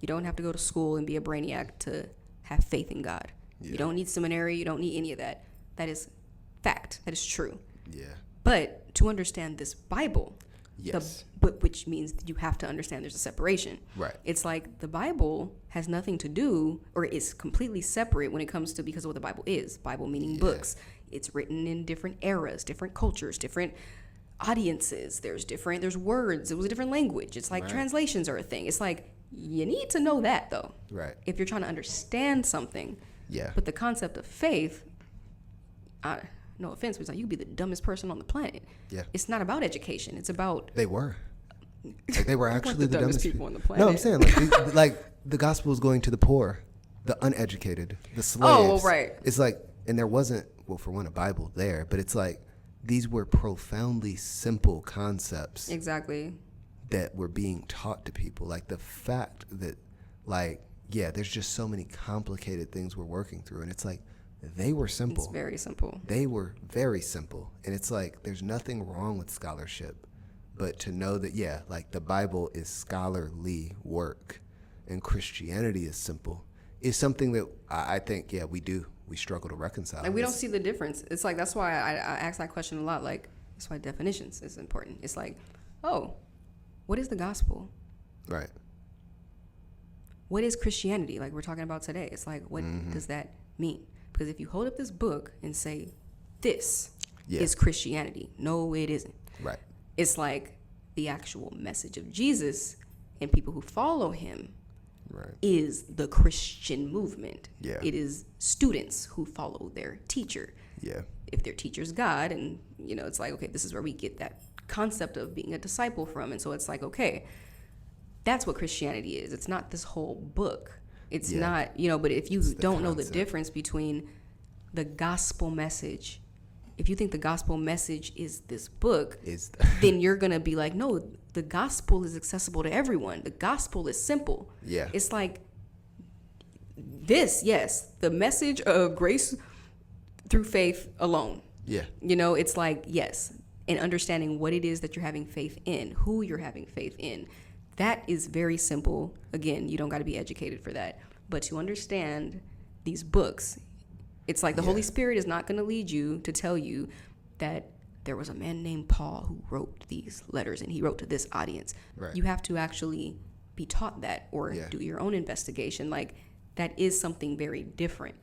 You don't have to go to school and be a brainiac to have faith in God. Yeah. You don't need seminary. You don't need any of that. That is fact. That is true. Yeah. But to understand this Bible, Yes. which means that you have to understand there's a separation. Right. It's like the Bible has nothing to do, or is completely separate when it comes to, because of what the Bible is. Bible meaning books. It's written in different eras, different cultures, different audiences. There's words. It was a different language. It's like translations are a thing. It's like, you need to know that though. Right. If you're trying to understand something. Yeah. But the concept of faith, no offense, but it's like, you could be the dumbest person on the planet. Yeah. It's not about education. It's about... They were. Like, they were actually the dumbest people on the planet. No, I'm saying, like, like the gospel is going to the poor, the uneducated, the slaves. Oh, well, right. It's like, and there wasn't, well, for one, a Bible there, but it's like, these were profoundly simple concepts. Exactly. That were being taught to people. Like, the fact that, like, yeah, there's just so many complicated things we're working through. And it's like, they were simple. It's very simple. They were very simple. And it's like, there's nothing wrong with scholarship. But to know that, yeah, like the Bible is scholarly work and Christianity is simple is something that I think, yeah, we struggle to reconcile. Like, we don't see the difference. It's like, that's why I ask that question a lot. Like, that's why definitions is important. It's like, oh, what is the gospel? Right. What is Christianity? Like we're talking about today. It's like, what does that mean? Because if you hold up this book and say, this is Christianity. No, it isn't. Right. It's like the actual message of Jesus and people who follow him is the Christian movement. Yeah. It is students who follow their teacher. Yeah. If their teacher's God, and, you know, it's like, okay, this is where we get that concept of being a disciple from. And so it's like, okay, that's what Christianity is. It's not this whole book. It's not, you know, but if you don't know the difference between the gospel message, if you think the gospel message is this book, then you're going to be like, no, the gospel is accessible to everyone. The gospel is simple. Yeah. It's like this, yes, the message of grace through faith alone. Yeah. You know, it's like, yes, and understanding what it is that you're having faith in, who you're having faith in. That is very simple. Again, you don't got to be educated for that. But to understand these books, it's like the Holy Spirit is not going to lead you to tell you that there was a man named Paul who wrote these letters and he wrote to this audience. Right. You have to actually be taught that or do your own investigation. Like, that is something very different.